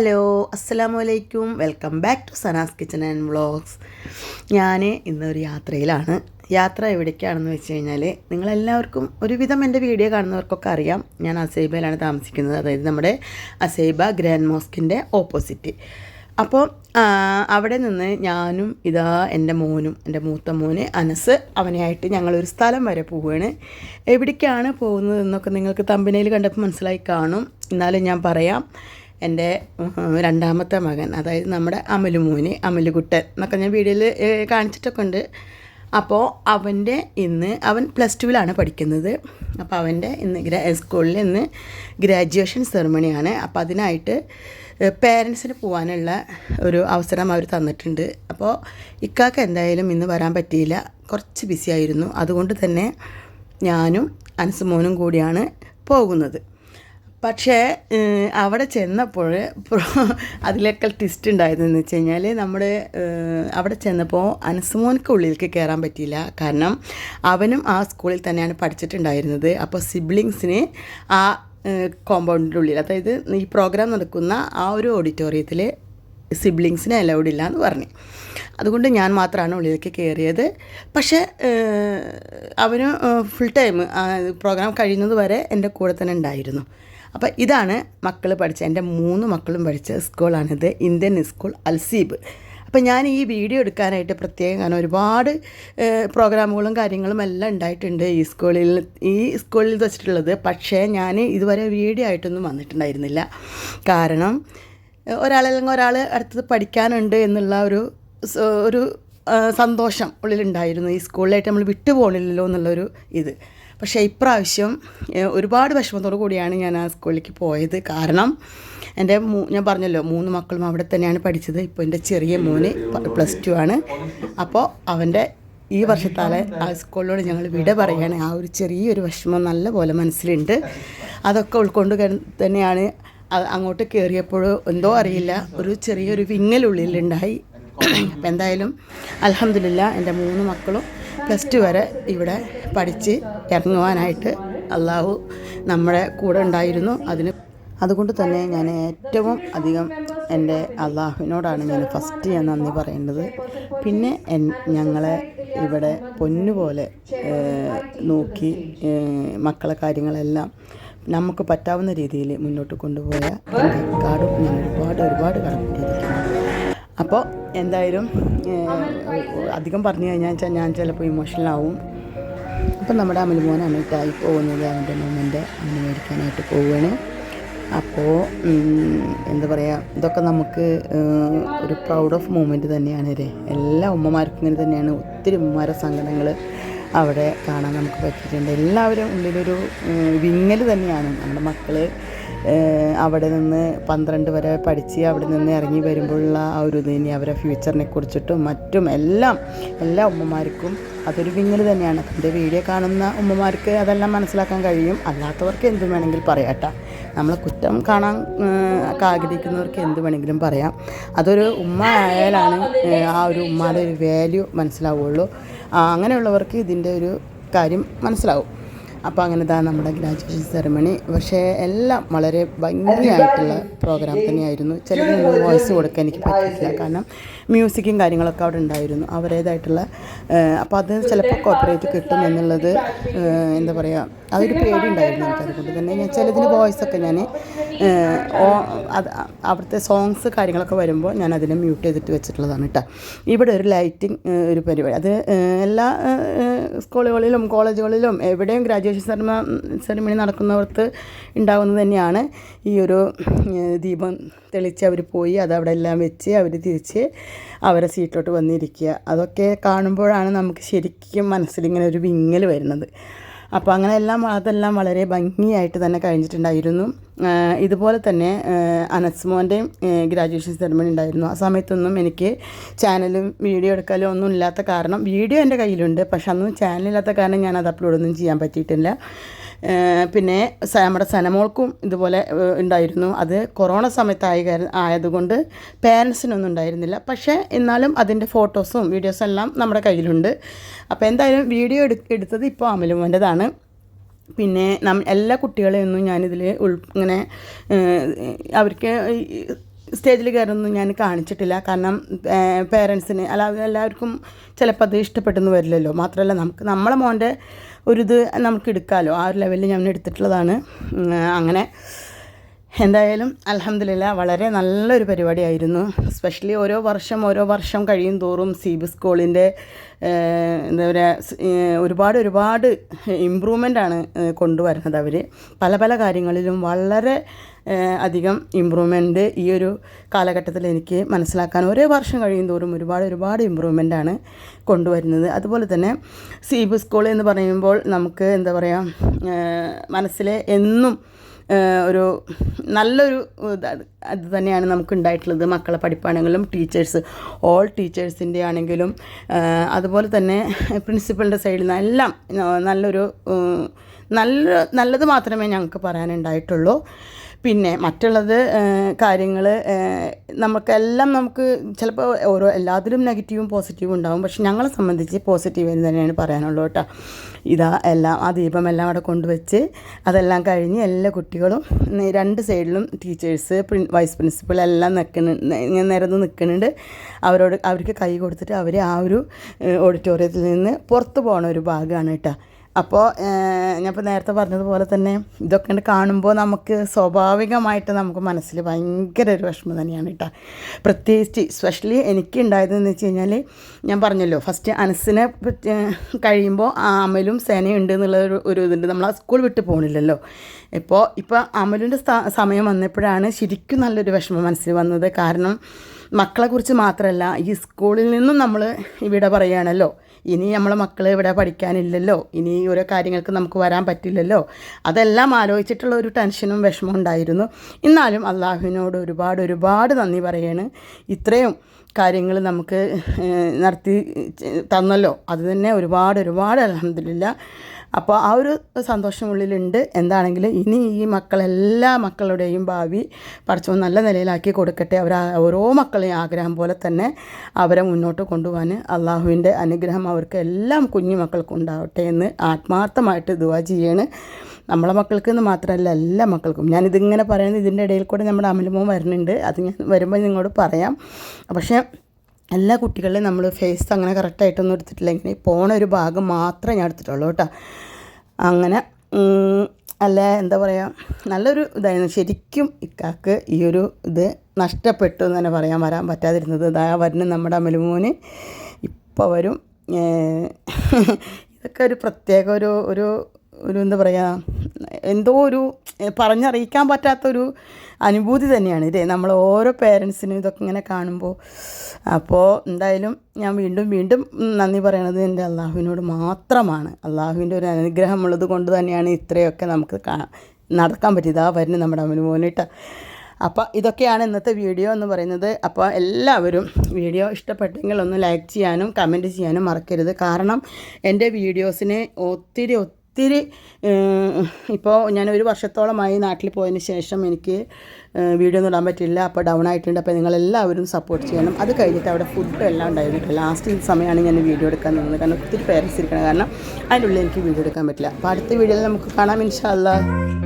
Hello അസ്സലാമു അലൈക്കും welcome back to Sana's kitchen and vlogs. ഞാൻ ഇന്നൊരു യാത്രയിലാണ്. യാത്ര എവിടേക്കാണെന്ന് വെച്ച് കഴിഞ്ഞാൽ നിങ്ങളെല്ലാവർക്കും ഒരുവിധം എൻ്റെ വീഡിയോ കാണുന്നവർക്കൊക്കെ അറിയാം, ഞാൻ അസൈബയിലാണ് താമസിക്കുന്നത്. അതായത് നമ്മുടെ അസൈബ ഗ്രാൻഡ് മോസ്കിൻ്റെ ഓപ്പോസിറ്റ്. അപ്പോൾ അവിടെ നിന്ന് ഞാനും ഇതാ എൻ്റെ മൂത്ത മോന് അനസ് അവനെയായിട്ട് ഞങ്ങളൊരു സ്ഥലം വരെ പോവുകയാണ്. എവിടേക്കാണ് പോകുന്നതെന്നൊക്കെ നിങ്ങൾക്ക് തമ്പനയിൽ കണ്ടപ്പോൾ മനസ്സിലായി കാണും. എന്നാലും ഞാൻ പറയാം. എൻ്റെ രണ്ടാമത്തെ മകൻ, അതായത് നമ്മുടെ അമലുകുട്ടൻ എന്നൊക്കെ ഞാൻ വീഡിയോയിൽ കാണിച്ചിട്ടൊക്കെ ഉണ്ട്. അപ്പോൾ അവൻ +2 പഠിക്കുന്നത്. അപ്പോൾ അവൻ്റെ ഇന്ന് സ്കൂളിൽ ഇന്ന് ഗ്രാജുവേഷൻ സെറിമണിയാണ്. അപ്പോൾ അതിനായിട്ട് പേരൻസിന് പോകാനുള്ള ഒരു അവസരം അവർ തന്നിട്ടുണ്ട്. അപ്പോൾ ഇക്കാക്ക് എന്തായാലും ഇന്ന് വരാൻ പറ്റിയില്ല, കുറച്ച് ബിസി ആയിരുന്നു. അതുകൊണ്ട് തന്നെ ഞാനും അനസ് മോനും കൂടിയാണ് പോകുന്നത്. പക്ഷേ അവിടെ ചെന്നപ്പോൾ അതിലേക്കാൾ ട്വിസ്റ്റ് ഉണ്ടായതെന്ന് വെച്ച് കഴിഞ്ഞാൽ അവിടെ ചെന്നപ്പോൾ അനസ്മോനക്ക് ഉള്ളിലേക്ക് കയറാൻ പറ്റിയില്ല. കാരണം അവനും ആ സ്കൂളിൽ തന്നെയാണ് പഠിച്ചിട്ടുണ്ടായിരുന്നത്. അപ്പോൾ സിബ്ലിങ്സിന് ആ കോമ്പൗണ്ടിൻ്റെ ഉള്ളിൽ, അതായത് ഈ പ്രോഗ്രാം നടക്കുന്ന ആ ഒരു ഓഡിറ്റോറിയത്തിൽ സിബ്ലിങ്സിന് അലൗഡ് ഇല്ല എന്ന് പറഞ്ഞു. അതുകൊണ്ട് ഞാൻ മാത്രമാണ് ഉള്ളിലേക്ക് കയറിയത്. പക്ഷേ അവന് ഫുൾ ടൈം പ്രോഗ്രാം കഴിയുന്നത് വരെ എൻ്റെ കൂടെ തന്നെ ഉണ്ടായിരുന്നു. അപ്പോൾ ഇതാണ് എൻ്റെ 3 മക്കളും പഠിച്ച സ്കൂളാണിത്, ഇന്ത്യൻ സ്കൂൾ അൽസീബ്. അപ്പോൾ ഞാൻ ഈ വീഡിയോ എടുക്കാനായിട്ട് പ്രത്യേകം, കാരണം ഒരുപാട് പ്രോഗ്രാമുകളും കാര്യങ്ങളും എല്ലാം ഉണ്ടായിട്ടുണ്ട് ഈ സ്കൂളിൽ വെച്ചിട്ടുള്ളത്. പക്ഷേ ഞാൻ ഇതുവരെ വീഡിയോ ആയിട്ടൊന്നും വന്നിട്ടുണ്ടായിരുന്നില്ല. കാരണം ഒരാളല്ലെങ്കിൽ ഒരാൾ അടുത്തത് പഠിക്കാനുണ്ട് എന്നുള്ള ഒരു സന്തോഷം ഉള്ളിലുണ്ടായിരുന്നു. ഈ സ്കൂളിലായിട്ട് നമ്മൾ വിട്ടു പോകണില്ലല്ലോ എന്നുള്ളൊരു ഇത്. പക്ഷേ ഇപ്രാവശ്യം ഒരുപാട് വിഷമത്തോടു കൂടിയാണ് ഞാൻ ആ സ്കൂളിലേക്ക് പോയത്. കാരണം ഞാൻ പറഞ്ഞല്ലോ 3 മക്കളും അവിടെ തന്നെയാണ് പഠിച്ചത്. ഇപ്പോൾ എൻ്റെ ചെറിയ മോന് +2 ആണ്. അപ്പോൾ അവൻ്റെ ഈ വർഷത്താലെ ആ സ്കൂളിനോട് ഞങ്ങൾ വിട പറയുകയാണ്. ആ ഒരു ചെറിയൊരു വിഷമം നല്ല പോലെ മനസ്സിലുണ്ട്. അതൊക്കെ ഉൾക്കൊണ്ട് തന്നെയാണ് അങ്ങോട്ട് കയറിയപ്പോൾ എന്തോ അറിയില്ല, ഒരു ചെറിയൊരു വിങ്ങലുള്ളിലുണ്ടായി. അപ്പോൾ എന്തായാലും അൽഹംദുലില്ലാ എൻ്റെ 3 മക്കളും +2 വരെ ഇവിടെ പഠിച്ച് ഇറങ്ങുവാനായിട്ട് അള്ളാഹു നമ്മുടെ കൂടെ ഉണ്ടായിരുന്നു. അതുകൊണ്ട് തന്നെ ഞാൻ ഏറ്റവും അധികം എൻ്റെ അള്ളാഹുവിനോടാണ് ഞാൻ ഫസ്റ്റ് നന്ദി പറയേണ്ടത്. പിന്നെ ഞങ്ങളെ ഇവിടെ പൊന്നുപോലെ നോക്കി മക്കളെ കാര്യങ്ങളെല്ലാം നമുക്ക് പറ്റാവുന്ന രീതിയിൽ മുന്നോട്ട് കൊണ്ടുപോയ എൻ്റെ കാടും ഞാൻ ഒരുപാട് കടപ്പെട്ടിരിക്കുന്നു. അപ്പോൾ എന്തായാലും അധികം പറഞ്ഞു കഴിഞ്ഞാൽ ഞാൻ ചിലപ്പോൾ ഇമോഷണലാവും. അപ്പോൾ നമ്മുടെ അമലുമോനാണ് മിഠായി പോകുന്നത്, അവൻ്റെ മൊമെൻ്റ് അവന് മേടിക്കാനായിട്ട് പോവുകയാണ്. അപ്പോൾ എന്താ പറയുക, ഇതൊക്കെ നമുക്ക് ഒരു പ്രൗഡ് ഓഫ് മൂമെൻറ്റ് തന്നെയാണ്. എല്ലാ ഉമ്മമാർക്കും ഇങ്ങനെ തന്നെയാണ്. ഒത്തിരി ഉമ്മമാരെ സങ്കടങ്ങൾ അവിടെ കാണാൻ നമുക്ക് പറ്റിയിട്ടുണ്ട്. എല്ലാവരും ഉള്ളിലൊരു വിങ്ങൽ തന്നെയാണ്. നമ്മുടെ മക്കൾ അവിടെ നിന്ന് 12 വരെ പഠിച്ച് അവിടെ നിന്ന് ഇറങ്ങി വരുമ്പോഴുള്ള ആ ഒരു ഇനി അവരെ ഫ്യൂച്ചറിനെ കുറിച്ചിട്ടും മറ്റും എല്ലാ ഉമ്മമാർക്കും അതൊരു വിങ്ങൽ തന്നെയാണ്. എൻ്റെ വീഡിയോ കാണുന്ന ഉമ്മമാർക്ക് അതെല്ലാം മനസ്സിലാക്കാൻ കഴിയും. അല്ലാത്തവർക്ക് എന്ത് വേണമെങ്കിലും പറയാം കേട്ടോ. നമ്മളെ കുറ്റം കാണാൻ ആഗ്രഹിക്കുന്നവർക്ക് എന്ത് വേണമെങ്കിലും പറയാം. അതൊരു ഉമ്മ ആയാലാണ് ആ ഒരു ഉമ്മയുടെ ഒരു വാല്യൂ മനസ്സിലാവുള്ളൂ. അങ്ങനെയുള്ളവർക്ക് ഇതിൻ്റെ ഒരു കാര്യം മനസ്സിലാവും. അപ്പോൾ അങ്ങനെ നമ്മുടെ ഗ്രാജുവേഷൻ സെറിമണി. പക്ഷേ എല്ലാം വളരെ ഭംഗിയായിട്ടുള്ള പ്രോഗ്രാം തന്നെയായിരുന്നു. ചിലതിന് വോയിസ് കൊടുക്കാൻ എനിക്ക് പറ്റിയിട്ടില്ല, കാരണം മ്യൂസിക്കും കാര്യങ്ങളൊക്കെ അവിടെ ഉണ്ടായിരുന്നു അവരേതായിട്ടുള്ള. അപ്പോൾ അത് ചിലപ്പോൾ കോർപ്പറേറ്റ് കിട്ടും എന്നുള്ളത് എന്താ പറയുക, അതൊരു പേടി ഉണ്ടായിരുന്നു എനിക്ക്. അതുകൊണ്ട് തന്നെ ഞാൻ ചിലതിന് വോയിസൊക്കെ ഞാൻ അവിടുത്തെ സോങ്സ് കാര്യങ്ങളൊക്കെ വരുമ്പോൾ ഞാൻ അതിനെ മ്യൂട്ട് ചെയ്തിട്ട് വെച്ചിട്ടുള്ളതാണ് കേട്ടോ. ഇവിടെ ഒരു ലൈറ്റിംഗ് ഒരു പരിപാടി, അത് എല്ലാ സ്കൂളുകളിലും കോളേജുകളിലും എവിടെയും ഗ്രാജുവേഷൻ സെറിമണി നടക്കുന്നവർക്ക് ഉണ്ടാകുന്നത് തന്നെയാണ്. ഈ ഒരു ദീപം തെളിച്ച് അവർ പോയി അതവിടെ എല്ലാം വെച്ച് അവർ തിരിച്ച് അവരെ സീറ്റിലോട്ട് വന്നിരിക്കുക. അതൊക്കെ കാണുമ്പോഴാണ് നമുക്ക് ശരിക്കും മനസ്സിലിങ്ങനെ ഒരു വിങ്ങൽ വരുന്നത്. അപ്പോൾ അതെല്ലാം വളരെ ഭംഗിയായിട്ട് തന്നെ കഴിഞ്ഞിട്ടുണ്ടായിരുന്നു. ഇതുപോലെ തന്നെ അനസ്മോൻ്റെയും ഗ്രാജുവേഷൻ സെറിമണി ഉണ്ടായിരുന്നു. ആ സമയത്തൊന്നും എനിക്ക് ചാനലും വീഡിയോ എടുക്കാനും ഒന്നും ഇല്ലാത്ത കാരണം, വീഡിയോ എൻ്റെ കയ്യിലുണ്ട്, പക്ഷെ അന്നും ചാനലില്ലാത്ത കാരണം ഞാനത് അപ്ലോഡൊന്നും ചെയ്യാൻ പറ്റിയിട്ടില്ല. പിന്നെ നമ്മുടെ സനമോൾക്കും ഇതുപോലെ ഉണ്ടായിരുന്നു. അത് കൊറോണ ആയതുകൊണ്ട് പേരൻസിനൊന്നും ഉണ്ടായിരുന്നില്ല. പക്ഷേ എന്നാലും അതിൻ്റെ ഫോട്ടോസും വീഡിയോസും എല്ലാം നമ്മുടെ കയ്യിലുണ്ട്. അപ്പോൾ എന്തായാലും വീഡിയോ എടുത്തത് ഇപ്പോൾ അമലുമോൻ്റെതാണ്. പിന്നെ എല്ലാ കുട്ടികളെയൊന്നും ഞാനിതിൽ ഇങ്ങനെ അവർക്ക് സ്റ്റേജിൽ കയറുന്നൊന്നും ഞാൻ കാണിച്ചിട്ടില്ല. കാരണം പേരൻസിന് എല്ലാവർക്കും ചിലപ്പോൾ അത് ഇഷ്ടപ്പെട്ടെന്ന് വരില്ലല്ലോ. മാത്രമല്ല നമ്മളെ മോൻ്റെ ഒരിത് നമുക്ക് എടുക്കാമല്ലോ, ആ ഒരു ലെവലിൽ ഞാൻ എടുത്തിട്ടുള്ളതാണ്. അങ്ങനെ എന്തായാലും അൽഹംദുലില്ലാ വളരെ നല്ലൊരു പരിപാടിയായിരുന്നു. സ്പെഷ്യലി ഓരോ വർഷം കഴിയും തോറും CB സ്കൂളിൻ്റെ എന്താ പറയുക ഒരുപാട് ഇമ്പ്രൂവ്മെൻ്റാണ് കൊണ്ടുവരുന്നത് അവർ. പല കാര്യങ്ങളിലും വളരെ അധികം ഇമ്പ്രൂവ്മെൻറ്റ് ഈ ഒരു കാലഘട്ടത്തിൽ എനിക്ക് മനസ്സിലാക്കാൻ ഓരോ വർഷം കഴിയും തോറും ഒരുപാട് ഇമ്പ്രൂവ്മെൻ്റാണ് കൊണ്ടുവരുന്നത്. അതുപോലെ തന്നെ CB സ്കൂൾ എന്ന് പറയുമ്പോൾ നമുക്ക് എന്താ പറയുക മനസ്സിൽ എന്നും ഒരു നല്ലൊരു അത് തന്നെയാണ് നമുക്ക് ഉണ്ടായിട്ടുള്ളത്. മക്കളെ പഠിപ്പാണെങ്കിലും ഓൾ ടീച്ചേഴ്സിൻ്റെ ആണെങ്കിലും അതുപോലെ തന്നെ പ്രിൻസിപ്പളിൻ്റെ സൈഡിൽ നിന്ന് എല്ലാം നല്ലത് മാത്രമേ ഞങ്ങൾക്ക് പറയാനുണ്ടായിട്ടുള്ളൂ. പിന്നെ മറ്റുള്ളത് കാര്യങ്ങൾ നമുക്ക് ചിലപ്പോൾ എല്ലാത്തിലും നെഗറ്റീവും പോസിറ്റീവും ഉണ്ടാകും. പക്ഷെ ഞങ്ങളെ സംബന്ധിച്ച് പോസിറ്റീവ് എന്ന് തന്നെയാണ് പറയാനുള്ളൂ കേട്ടോ. ആ ദീപമെല്ലാം അവിടെ കൊണ്ടുവച്ച് അതെല്ലാം കഴിഞ്ഞ് എല്ലാ കുട്ടികളും 2 സൈഡിലും ടീച്ചേഴ്സ് വൈസ് പ്രിൻസിപ്പൾ എല്ലാം നിരന്ന് നിൽക്കുന്നുണ്ട്. അവർക്ക് കൈ കൊടുത്തിട്ട് അവർ ആ ഒരു ഓഡിറ്റോറിയത്തിൽ നിന്ന് പുറത്ത് പോകുന്ന ഒരു ഭാഗമാണ് കേട്ടോ. അപ്പോൾ ഞാനിപ്പോൾ നേരത്തെ പറഞ്ഞതുപോലെ തന്നെ ഇതൊക്കെ കാണുമ്പോൾ നമുക്ക് സ്വാഭാവികമായിട്ട് നമുക്ക് മനസ്സിൽ ഭയങ്കര ഒരു വിഷമം തന്നെയാണ് കേട്ടോ. പ്രത്യേകിച്ച് സ്പെഷ്യലി എനിക്ക് ഉണ്ടായതെന്ന് വെച്ച് കഴിഞ്ഞാൽ ഞാൻ പറഞ്ഞല്ലോ ഫസ്റ്റ് അനസിനെ കഴിയുമ്പോൾ അമലും സേനയും ഉണ്ട് എന്നുള്ള ഒരു ഇതുണ്ട്. നമ്മൾ ആ സ്കൂൾ വിട്ട് പോകണില്ലല്ലോ. ഇപ്പോൾ അമലിൻ്റെ സമയം വന്നപ്പോഴാണ് ശരിക്കും നല്ലൊരു വിഷമം മനസ്സിൽ വന്നത്. കാരണം മക്കളെക്കുറിച്ച് മാത്രമല്ല, ഈ സ്കൂളിൽ നിന്നും നമ്മൾ ഇവിടെ പറയുകയാണല്ലോ, ഇനി നമ്മളെ മക്കൾ ഇവിടെ പഠിക്കാനില്ലല്ലോ, ഇനി ഓരോ കാര്യങ്ങൾക്ക് നമുക്ക് വരാൻ പറ്റില്ലല്ലോ. അതെല്ലാം ആലോചിച്ചിട്ടുള്ള ഒരു ടെൻഷനും വിഷമവും ഉണ്ടായിരുന്നു. എന്നാലും അള്ളാഹുവിനോട് ഒരുപാട് നന്ദി പറയാണ്. ഇത്രയും കാര്യങ്ങൾ നമുക്ക് നടത്തി തന്നല്ലോ, അത് തന്നെ ഒരുപാട് അൽഹംദുലില്ലാ. അപ്പോൾ ആ ഒരു സന്തോഷം ഉള്ളിലുണ്ട്. എന്താണെങ്കിലും ഇനി ഈ എല്ലാ മക്കളുടെയും ഭാവി പടച്ചവൻ നല്ല നിലയിലാക്കി കൊടുക്കട്ടെ. ഓരോ മക്കളെയും ആഗ്രഹം പോലെ തന്നെ അവരെ മുന്നോട്ട് കൊണ്ടുപോകാൻ അള്ളാഹുവിൻ്റെ അനുഗ്രഹം അവർക്ക് എല്ലാം കുഞ്ഞു മക്കൾക്കും ഉണ്ടാവട്ടെ എന്ന് ആത്മാർത്ഥമായിട്ട് ദുആ ചെയ്യാണ്. നമ്മളെ മക്കൾക്ക് എന്ന് മാത്രമല്ല എല്ലാ മക്കൾക്കും. ഞാനിതിങ്ങനെ പറയുന്നത് ഇതിൻ്റെ ഇടയിൽ കൂടെ നമ്മുടെ അമലുമോൻ വരുന്നുണ്ട്, അത് ഞാൻ വരുമ്പോൾ നിങ്ങളോട് പറയാം. പക്ഷേ എല്ലാ കുട്ടികളെയും നമ്മൾ ഫേസ് അങ്ങനെ കറക്റ്റായിട്ടൊന്നും എടുത്തിട്ടില്ലെങ്കിൽ പോണ ഒരു ഭാഗം മാത്രമേ ഞാൻ എടുത്തിട്ടുള്ളൂ കേട്ടോ. അങ്ങനെ എന്താ പറയുക, നല്ലൊരു ഇതായിരുന്നു. ശരിക്കും ഇക്കാക്ക് ഈ ഒരു ഇത് നഷ്ടപ്പെട്ടു എന്ന് തന്നെ വരാൻ പറ്റാതിരുന്നത്. വരുന്ന നമ്മുടെ അമലുമോന് ഇപ്പോൾ വരും. ഇതൊക്കെ ഒരു പ്രത്യേക ഒരു എന്താ പറയുക, എന്തോ ഒരു പറഞ്ഞറിയിക്കാൻ പറ്റാത്തൊരു അനുഭൂതി തന്നെയാണ് ഇതേ നമ്മൾ ഓരോ പേരൻസിനും ഇതൊക്കെ ഇങ്ങനെ കാണുമ്പോൾ. അപ്പോൾ എന്തായാലും ഞാൻ വീണ്ടും നന്ദി പറയണത് എൻ്റെ അള്ളാഹുവിനോട് മാത്രമാണ്. അള്ളാഹുവിൻ്റെ ഒരു അനുഗ്രഹം ഉള്ളത് കൊണ്ട് തന്നെയാണ് ഇത്രയൊക്കെ നമുക്ക് നടക്കാൻ പറ്റിയത്. വരുന്ന നമ്മുടെ അവന് പോലിട്ട്. അപ്പോൾ ഇതൊക്കെയാണ് ഇന്നത്തെ വീഡിയോ എന്ന് പറയുന്നത്. അപ്പോൾ എല്ലാവരും വീഡിയോ ഇഷ്ടപ്പെട്ടെങ്കിൽ ഒന്ന് ലൈക്ക് ചെയ്യാനും കമൻറ്റ് ചെയ്യാനും മറക്കരുത്. കാരണം എൻ്റെ വീഡിയോസിനെ ഒത്തിരി ഇപ്പോൾ ഞാൻ 1 വർഷത്തോളമായി നാട്ടിൽ പോയതിന് ശേഷം എനിക്ക് വീഡിയോ ഒന്നും ഇടാൻ പറ്റില്ല. അപ്പോൾ ഡൗൺ ആയിട്ടുണ്ട്. അപ്പോൾ നിങ്ങളെല്ലാവരും സപ്പോർട്ട് ചെയ്യണം. അത് കഴിഞ്ഞിട്ട് അവിടെ ഫുഡ് എല്ലാം ഉണ്ടായിരുന്നു. ലാസ്റ്റ് സമയമാണ് ഞാൻ വീഡിയോ എടുക്കാൻ നിന്നത്. കാരണം ഒത്തിരി പേരൻസ് ഇരിക്കണം. കാരണം അതിൻ്റെ ഉള്ളിൽ എനിക്ക് വീഡിയോ എടുക്കാൻ പറ്റില്ല. അപ്പോൾ അടുത്ത വീഡിയോയിൽ നമുക്ക് കാണാം ഇൻഷാ അല്ലാഹ്.